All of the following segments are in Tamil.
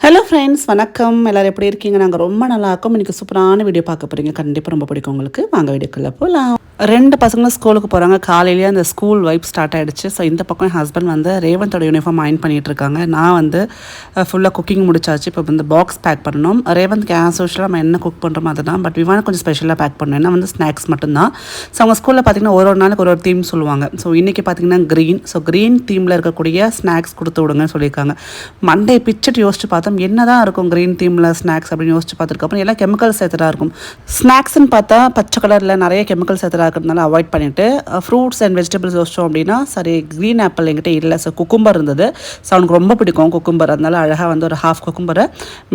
ஹலோ ஃப்ரெண்ட்ஸ், வணக்கம். எல்லோரும் எப்படி இருக்கீங்க? நாங்கள் ரொம்ப நல்லா இருக்கோம். இன்றைக்கி சூப்பரான வீடியோ பார்க்க போகிறீங்க. கண்டிப்பாக ரொம்ப பிடிக்கும் உங்களுக்கு. வாங்க வீடியோக்குள்ளே போகலாம். 2 பசங்களும் ஸ்கூலுக்கு போகிறாங்க. காலையிலேயே அந்த ஸ்கூல் வைப் ஸ்டார்ட் ஆகிடுச்சு. ஸோ இந்த பக்கம் என் ஹஸ்பண்ட் வந்து ரேவந்தோட யூனிஃபார்ம் அயன் பண்ணிகிட்ருக்காங்க. நான் வந்து ஃபுல்லாக குக்கிங் முடிச்சாச்சு. இப்போ வந்து பாக்ஸ் பேக் பண்ணணும். ரேவந்த்க்கு ஆஸ் யூஷுவலாக நம்ம என்ன குக் பண்ணுறோமோ அதுதான். பட் விவான கொஞ்சம் ஸ்பெஷலாக பேக் பண்ணணும். ஏன்னா வந்து ஸ்நாக்ஸ் மட்டும்தான். ஸோ அவங்க ஸ்கூலில் பார்த்திங்கன்னா ஒரு நாளுக்கு ஒரு தீம் சொல்லுவாங்க. ஸோ இன்றைக்கி பார்த்திங்கன்னா க்ரீன். ஸோ க்ரீன் தீமில் இருக்கக்கூடிய ஸ்நாக்ஸ் கொடுத்து விடுங்கன்னு சொல்லியிருக்காங்க. மண்டே பிச்சுட்டு யோசிச்சு பார்த்தோம் என்ன தான் இருக்கும் க்ரீன் தீமில் ஸ்நாக்ஸ் அப்படின்னு யோசிச்சு பார்த்துருக்கப்புறம் எல்லாம் கெமிக்கல் சேர்த்துட்டா இருக்கும். ஸ்நாக்ஸ்ன்னு பார்த்தா பச்சை கலரில் நிறைய கெமிக்கல் சேர்த்துட்டா இருக்கிறதுனால அவாய்ட் பண்ணிவிட்டு ஃப்ரூட்ஸ் அண்ட் வெஜிடபிள்ஸ் யோசிச்சோம் அப்படின்னா சரி க்ரீன் ஆப்பிள் என்கிட்ட இல்லை. ஸோ குக்கும்பர் இருந்தது. ஸோ அவனுக்கு ரொம்ப பிடிக்கும் குக்கும்பர். அதனால அழகாக வந்து ஒரு ஹாஃப் குக்கும்பரை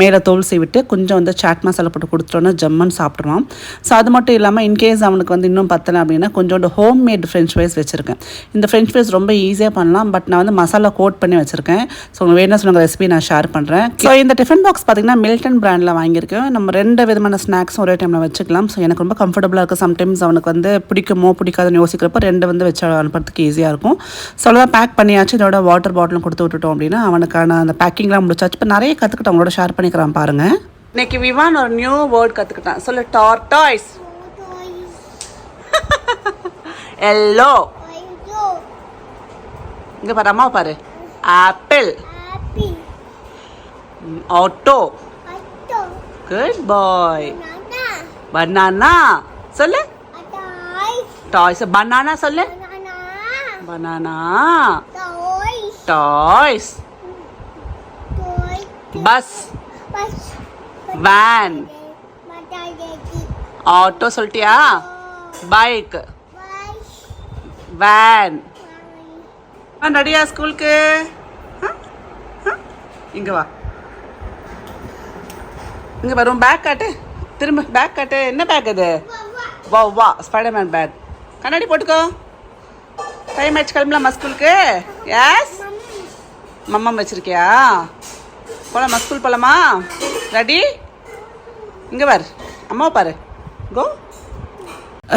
மேலே தோல் விட்டு கொஞ்சம் வந்து சாட் மசாலா போட்டு கொடுத்துட்டோன்னா ஜம்மன் சாப்பிட்ருவான். ஸோ அது மட்டும் இல்லாமல் இன்கேஸ் அவனுக்கு வந்து இன்னும் பத்தலை அப்படின்னா கொஞ்சோண்டு ஹோம் மேட் ஃப்ரெஞ்ச் ஃப்ரைஸ் வச்சுருக்கேன். இந்த ஃப்ரெஞ்ச் ஃப்ரைஸ் ரொம்ப ஈஸியாக பண்ணலாம். பட் நான் வந்து மசாலா கோட் பண்ணி வச்சுருக்கேன். ஸோ உங்களுக்கு வேணும்னு சொன்ன ரெசிபி நான் ஷேர் பண்ணுறேன். ஸோ இந்த டிஃபன் பாக்ஸ் பார்த்திங்கன்னா மில்டன் பிராண்டில் வாங்கியிருக்கேன். நம்ம 2 விதமான ஸ்நாக்ஸும் ஒரே டைமில் வச்சுக்கலாம். ஸோ எனக்கு ரொம்ப கம்ஃபர்டபுளாக இருக்குது. சம்டைம்ஸ் அவனுக்கு வந்து பிடிக்குமோ பிடிக்காதுன்னு யோசிக்கிறப்ப 2 வந்து வச்சு அனுப்புறதுக்கு ஈஸியாக இருக்கும். ஸோ அவ்வளோதான் பேக் பண்ணியாச்சு. இதோட வாட்டர் பாட்டிலும் கொடுத்து விட்டுட்டோம் அப்படின்னா அவனுக்கான அந்த பேக்கிங்லாம் முடிச்சாச்சு. இப்போ நிறைய கற்றுக்கிட்டு அவங்களோட ஷேர் பண்ணிக்கிறான் பாருங்கள். இன்னைக்கு விவான் ஒரு நியூ வேர்ட் கற்றுக்கிட்டான். சொல்லு டார்டாய்ஸ். எல்லோ. இங்கே பாரு அம்மா பாரு. Apple. Auto. Good bye. Banana. சொல்லு டாய்ஸ். பனானா சொல்லு. Banana. Toys. Bus. Van. Auto சொல்லிட்டியா? பைக். வேன். ரெடியா ஸ்கூலுக்கு? இங்கே வா. இங்கே வரும். பேக் காட்டு. திரும்ப பேக் காட்டு. என்ன பேக் அது? வா வா ஸ்பைடர்மேன் பேக். கண்ணாடி போட்டுக்கோ. டைம் ஆயிடுச்சு கிளம்பலாமா ஸ்கூலுக்கு? எஸ். மம்மம் வச்சுருக்கியா? போகலாமா ஸ்கூல் போகலாமா? ரெடி? இங்கே பாரு அம்மாவை பாரு. கோ.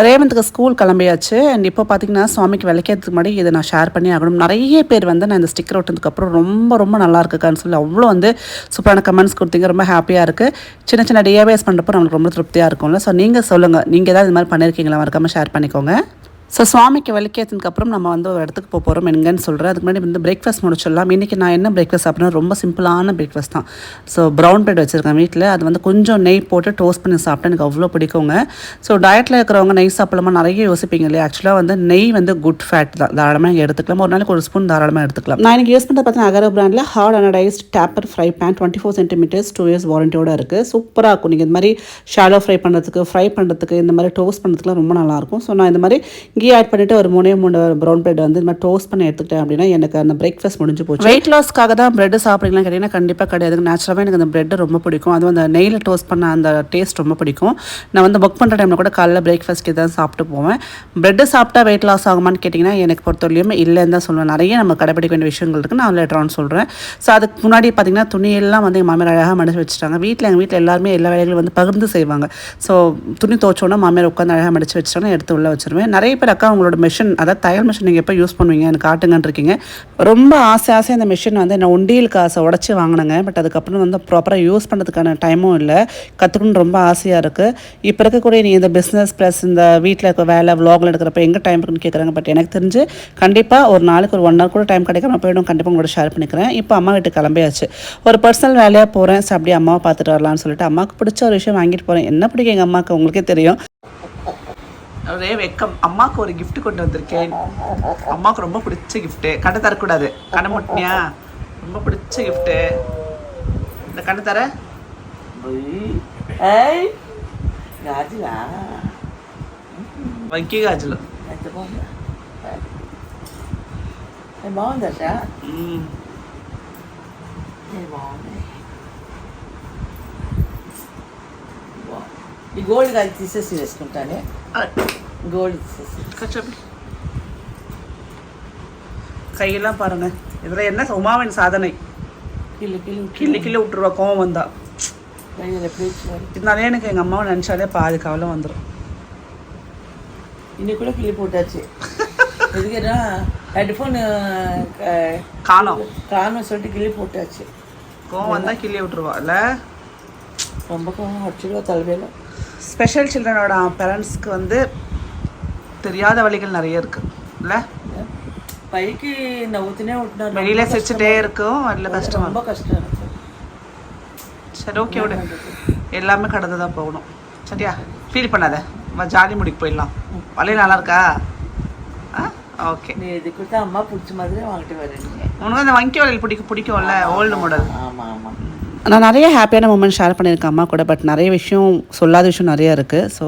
ரேவந்துக்கு ஸ்கூல் கிளம்பியாச்சு. அண்ட் இப்போ பார்த்தீங்கன்னா சுவாமிக்கு விளக்கிறதுக்கு முன்னாடி இதை நான் ஷேர் பண்ணி ஆகணும். நிறைய பேர் வந்து நான் இந்த ஸ்டிக்கர் ஒட்டினதுக்கப்புறம் ரொம்ப ரொம்ப நல்லா இருக்குக்கான்னு சொல்லி அவ்வளோ வந்து சூப்பரான கமெண்ட்ஸ் கொடுத்தீங்க. ரொம்ப ஹாப்பியாக இருக்குது. சின்ன சின்ன டிஐவேஸ் பண்ணுறப்போ நம்மளுக்கு ரொம்ப திருப்தியாக இருக்கும்ல. ஸோ நீங்கள் சொல்லுங்கள், நீங்கள் ஏதாவது இது மாதிரி பண்ணியிருக்கீங்களா? மறக்காமல் ஷேர் பண்ணிக்கோங்க. ஸோ சுவாமிக்கு விளக்கேற்றதுக்கப்புறம் நம்ம வந்து ஒரு இடத்துக்கு போக போகிறோம். எங்கன்னு சொல்கிறேன். அதுக்கு முன்னாடி வந்து பிரேக்ஃபாஸ்ட் முடிச்சிடலாம். இன்றைக்கி நான் என்ன பிரேக்ஃபாஸ்ட் சாப்பிட்றேன்? ரொம்ப சிம்பிளான பிரேக்ஃபாஸ்ட் தான். ஸோ ப்ரௌன் பிரெட் வச்சுருக்கேன் வீட்டில். அது வந்து கொஞ்சம் நெய் போட்டு டோஸ்ட் பண்ணி சாப்பிட்டேன். எனக்கு அவ்வளோ பிடிக்குங்க. ஸோ டயட்டில் இருக்கிறவங்க நெய் சாப்பிடலாமா நிறைய யோசிப்பீங்க இல்லையா? ஆக்சுவலாக வந்து நெய் வந்து குட் ஃபேட் தான். தாராளமாக எடுத்துக்கலாம். ஒரு நாளைக்கு ஒரு ஸ்பூன் தாராளமாக எடுத்துக்கலாம். நான் எனக்கு யூஸ் பண்ணுறது பார்த்தீங்கன்னா அகரோ பிராண்டில் hard anodised taper fry pan 24 centimetres 2 years வாரண்டியோடு இருக்குது. சூப்பராக இருக்கும். நீங்கள் இந்த மாதிரி ஷாலோ ஃப்ரை பண்ணுறதுக்கு இந்த மாதிரி டோஸ்ட் பண்ணுறதுக்குலாம் ரொம்ப நல்லாயிருக்கும். ஸோ நான் இந்த மாதிரி கீ ஆட் பண்ணிவிட்டு ஒரு 3 ப்ரௌன் பிரெட் வந்து இந்த மாதிரி டோஸ்ட் பண்ணி எடுத்துக்கிட்டேன் அப்படின்னா எனக்கு அந்த பிரேக்ஃபாஸ்ட் முடிஞ்சு போச்சு. வெயிட் லாஸ்க்காக தான் பிரெட் சாப்பிட்றீங்களா கேட்டிங்கன்னா கண்டிப்பாக கிடையாது. நேச்சுரலாகவே எனக்கு அந்த பிரெட் ரொம்ப பிடிக்கும். அதுவும் அந்த நெய்யில் டோஸ்ட் பண்ண அந்த டேஸ்ட் ரொம்ப பிடிக்கும். நான் வந்து ஒர்க் பண்ணுற டைமில் கூட காலைல பிரேக்ஃபாஸ்ட்டு தான் சாப்பிட்டு போவேன். பிரெட்டு சாப்பிட்டா வெயிட் லாஸ் ஆகுமான்னு கேட்டிங்கன்னா எனக்கு பொறுத்தவரையிலுமே இல்லைன்னு தான் சொல்லுவேன். நிறைய நம்ம கடைப்பிடிக்க வேண்டிய விஷயங்கள் இருக்குது. நான் லேட்டரான்னு சொல்கிறேன். ஸோ அதுக்கு முன்னாடி பார்த்திங்கன்னா துணியெல்லாம் வந்து எங்கள் மாமியார் அழகாக மடிச்சு வச்சுட்டாங்க. எங்கள் வீட்டில் எல்லாருமே எல்லா வேலைகளும் வந்து பகிர்ந்து செய்வாங்க. ஸோ துணி துவச்சோன்னா மாமியார் உட்காந்து அழகாக மடிச்சு வச்சுட்டாங்கன்னா எடுத்து உள்ளே வச்சுருவேன். நிறைய பேர் அக்கா உங்களோட மிஷின், அதாவது தையல் மிஷின் நீங்கள் எப்போ யூஸ் பண்ணுவீங்க எனக்கு காட்டுங்கன்னு இருக்கீங்க. ரொம்ப ஆசையாக இந்த மிஷின் வந்து நான் உண்டியல் காசை உடச்சி வாங்கினேங்க. பட் அதுக்கப்புறம் வந்து ப்ராப்பராக யூஸ் பண்ணுறதுக்கான டைமும் இல்லை. கற்றுக்கணுன்னு ரொம்ப ஆசையாக இருக்குது. இப்போ இருக்கக்கூடிய நீ இந்த பிஸ்னஸ் ப்ளஸ் இந்த வீட்டில் இருக்க வேலை விலாகில் எடுக்கிறப்ப எங்கே டைம் இருக்குன்னு கேட்குறாங்க. பட் எனக்கு தெரிஞ்சு கண்டிப்பாக ஒரு நாளைக்கு ஒரு 1 hour கூட டைம் கிடைக்காம போய்டும். கண்டிப்பாக உங்களோட ஷேர் பண்ணிக்கிறேன். இப்போ அம்மா வீட்டுக்கு கிளம்பியாச்சு. ஒரு பர்சனல் வேலையாக போகிறேன். ஸோ அப்படியே அம்மாவை பார்த்துட்டு வரலான்னு சொல்லிட்டு அம்மாவுக்கு பிடிச்ச ஒரு விஷயம் வாங்கிட்டு போகிறேன். என்ன பிடிக்கும் எங்கள் அம்மாவுக்கு உங்களுக்கே தெரியும். ஒரே வெக்கம். அம்மாவுக்கு ஒரு கிஃப்ட் கொண்டு வந்திருக்கேன். அம்மாவுக்கு ரொம்ப பிடிச்ச கிஃப்ட்டு. கண்ணை தரக்கூடாது. கண்ணை முட்டினியா? ரொம்ப பிடிச்ச கிஃப்ட்டு. இந்த கண்ணை தர. గాజులా వంకి గాజులు ఎంత బాగుందా? బాగుందట. బాగుంది. ఈ గోల్డ్ గాజు తీసేసి వేసుకుంటానే. கோல்டு கச்சப்பி கையெல்லாம் பாருங்க. இதில் என்ன உமாவின் சாதனை. கிள்ளி விட்டுருவா கோவம் வந்தா. இதனாலே எனக்கு எங்கள் அம்மாவை நினச்சாலே பாதி கவலை வந்துடும். இன்னைக்கு கூட கிள்ளி போட்டாச்சு. எதுக்குன்னா ஹெட்ஃபோனு காணும் சொல்லிட்டு கிள்ளி போட்டாச்சு. கோவம் வந்தால் கிள்ளி விட்டுருவா இல்லை? ரொம்ப கோவம் அடிச்சுடுவா தலைமையில். ஸ்பெஷல் சில்ட்ரனோட பேரண்ட்ஸ்க்கு வந்து தெரியாத வழிகள் நிறைய இருக்குது இல்லை? பைக்கு நவுத்தினே விட்டுனா வெளியில் சிரிச்சுட்டே இருக்கும், அதில் கஷ்டம். ரொம்ப கஷ்டம் இருக்கு. சரி ஓகே விடு, எல்லாமே கடந்து தான் போகணும். சரியா? ஃபீல் பண்ணாத, ஜாலி முடிக்கு போயிடலாம். வழி நல்லா இருக்கா? ஓகே. நீ இது கொடுத்தா அம்மா பிடிச்ச மாதிரி வாங்கிட்டு வரீங்க. உனக்கு அந்த வங்கி வளையல் பிடிக்கும்ல, ஓல்டு மாடல். ஆமாம் ஆமாம். நான் நிறைய ஹாப்பியான மூமெண்ட் ஷேர் பண்ணியிருக்கேன் அம்மா கூட. பட் நிறைய விஷயம் சொல்லாத விஷயம் நிறைய இருக்குது. ஸோ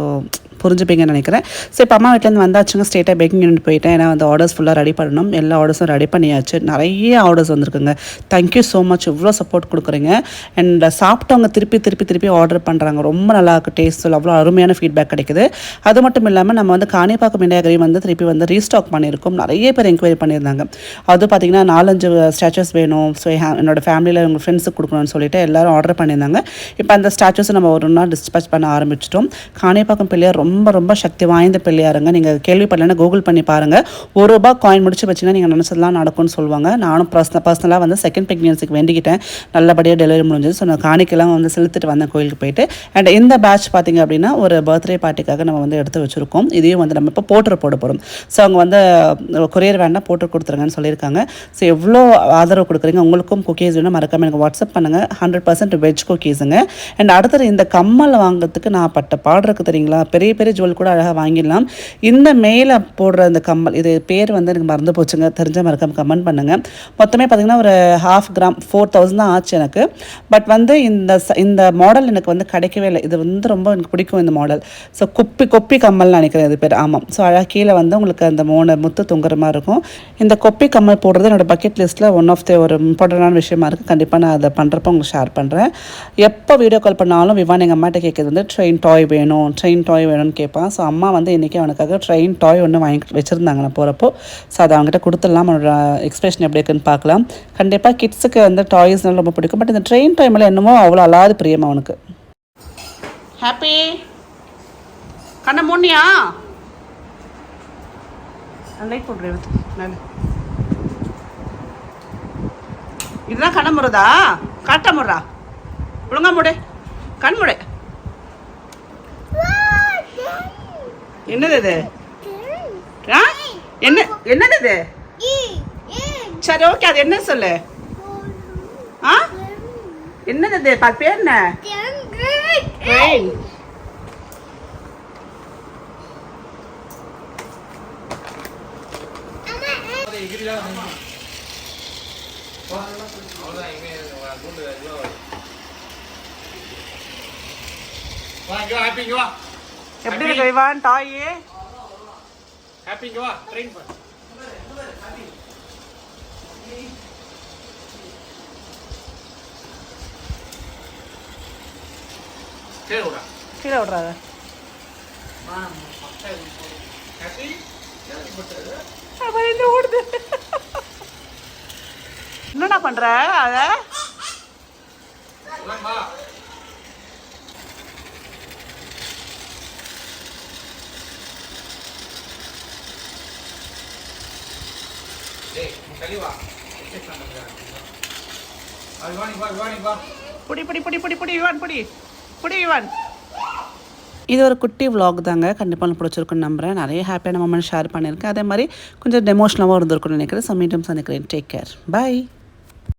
புரிஞ்சுப்பீங்கன்னு நினைக்கிறேன். ஸோ இப்போ அம்மா வீட்டிலேருந்து வந்தாச்சுங்க, ஸ்டேட்டாக பேக்கிங் யூனிட் போயிட்டேன். ஏன்னா வந்து ஆர்டர்ஸ் ஃபுல்லாக ரெடி பண்ணணும். எல்லா ஆர்டர்ஸும் ரெடி பண்ணியாச்சு. நிறைய ஆர்டர்ஸ் வந்திருக்குங்க. தேங்க்யூ ஸோ மச், இவ்வளோ சப்போர்ட் கொடுக்குறீங்க. அண்ட் சாப்பிட்டவங்க திருப்பி ஆர்டர் பண்ணுறாங்க. ரொம்ப நல்லா இருக்குது டேஸ்ட், அவ்வளோ அருமையான ஃபீட்பேக் கிடைக்குது. அது மட்டும் இல்லாமல் நம்ம வந்து காணிப்பாக்கம் இண்டியா கிரீம் வந்து திருப்பி வந்து ரீஸ்டாக் பண்ணியிருக்கோம். நிறைய பேர் என்கொயரி பண்ணியிருந்தாங்க. அது பார்த்திங்கன்னா 4-5 ஸ்டாச்சஸ் வேணும். ஸோ என்னோட ஃபேமிலியில் உங்கள் ஃப்ரெண்ட்ஸுக்கு கொடுக்கணும்னு சொல்லிட்டு எல்லோரும் ஆர்டர் பண்ணியிருந்தாங்க. இப்போ அந்த ஸ்டாச்சஸை நம்ம ஒரு நாள் டிஸ்பேச் பண்ண ஆரம்பிச்சிட்டோம். காணிப்பாக்கம் பிள்ளையார் ரொம்ப சக்தி வாய்ந்த பிள்ளையாருங்க. நீங்கள் கேள்விப்படலைன்னா கூகுள் பண்ணி பாருங்கள். ₹1 காயின் முடிச்சு வச்சிங்கன்னா நீங்கள் நினச்சதெல்லாம் நடக்கும்னு சொல்லுவாங்க. நானும் பர்சனலாக வந்து செகண்ட் ப்ரெக்னன்சிக்கு வேண்டிக்கிட்டேன். நல்லபடியாக டெலிவரி முடிஞ்சது. ஸோ நான் காணிக்கெல்லாம் வந்து செலுத்திட்டு வந்தேன் கோயிலுக்கு போயிட்டு. அண்ட் இந்த பேட்ச் பார்த்திங்க அப்படின்னா ஒரு பர்த்டே பார்ட்டிக்காக நம்ம வந்து எடுத்து வச்சுருக்கோம். இதையும் வந்து நம்ம இப்போ போட போகிறோம். ஸோ அவங்க வந்து கொரியர் வேண்டாம் போட்டு கொடுத்துருங்கன்னு சொல்லியிருக்காங்க. ஸோ எவ்வளோ ஆதரவு கொடுக்குறீங்க. உங்களுக்கும் குக்கீஸ் வேணும், மறக்காமல் எனக்கு வாட்ஸ்அப் பண்ணுங்கள். 100% வெஜ் குக்கீஸுங்க. அண்ட் அடுத்தது இந்த கம்மல் வாங்குறதுக்கு நான் பட்ட பாடுறதுக்கு தெரியுங்களா, பெரிய ஜுவல் கூட அழகாக வாங்கிடலாம். இந்த மேலே போடுற இந்த கம்மல், இது பேர் வந்து எனக்கு மறந்து போச்சுங்க, தெரிஞ்ச மறக்காம கமெண்ட் பண்ணுங்கள். மொத்தமே பார்த்திங்கன்னா ஒரு 1/2 கிராம் 4000 தான் ஆச்சு எனக்கு. பட் வந்து இந்த மாடல் எனக்கு வந்து கிடைக்கவே இல்லை. இது வந்து ரொம்ப எனக்கு பிடிக்கும் இந்த மாடல். ஸோ கொப்பி கம்மல்னு நினைக்கிறேன் இது பேர். ஆமாம். ஸோ அழகாக கீழே வந்து உங்களுக்கு அந்த 3 முத்து தொங்குற மாதிரி இருக்கும். இந்த கொப்பி கம்மல் போடுறது என்னோடய பக்கெட் லிஸ்ட்டில் ஒன் ஆஃப் தி ஒரு இம்பார்ட்டண்டான விஷயமா இருக்குது. கண்டிப்பாக நான் அதை பண்ணுறப்ப உங்களுக்கு ஷேர் பண்ணுறேன். எப்போ வீடியோ கால் பண்ணாலும் விவான் எங்கள் அம்மாட்ட கேட்குறது வந்து ட்ரெயின் டாய் வேணும்னு கேட்பான். ஸோ அம்மா வந்து இன்றைக்கி அவனுக்காக ட்ரெயின் டாய் ஒன்று வாங்கி வச்சுருந்தாங்க நான் போகிறப்போ. ஸோ அதை அவங்ககிட்ட கொடுத்துடலாம். அவனோட எக்ஸ்பிரஷன் எப்படி இருக்குன்னு பார்க்கலாம். கண்டிப்பாக கிட்ஸுக்கு வந்து டாய்ஸ்னால ரொம்ப பிடிக்கும். பட் இந்த ட்ரெயின் டாய் மேலே என்னமோ அவ்வளோ அல்லாது பிரியமா அவனுக்கு. ஹாப்பி கண்ணை மூடியா? லைட் போடுறேன். இதுதான் கண்ணை முறதா? காட்ட முறா? ஒழுங்கா மூடு, கண் மூடு. என்னது இது? என்னது இது? சரி ஓகே, அது என்ன சொல்லு? என்னது இது? பேர் என்ன? ட்ரெயின். எப்படி இருக்கு விவான் டாய்? ஹாப்பிங்க வா, ட்ரெயின் பா. கீழே விடுறாத. என்னடா பண்ற அத? இது ஒரு குட்டி vlog தாங்க. கண்டிப்பாக பிடிச்சிருக்குன்னு நம்புகிறேன். நிறைய ஹாப்பியான மொமெண்ட் ஷேர் பண்ணியிருக்கேன். அதே மாதிரி கொஞ்சம் எமோஷனலாகவும் இருந்திருக்குன்னு நினைக்கிறேன். சம் மீட்டம்ஸ் நினைக்கிறேன். Take care, by.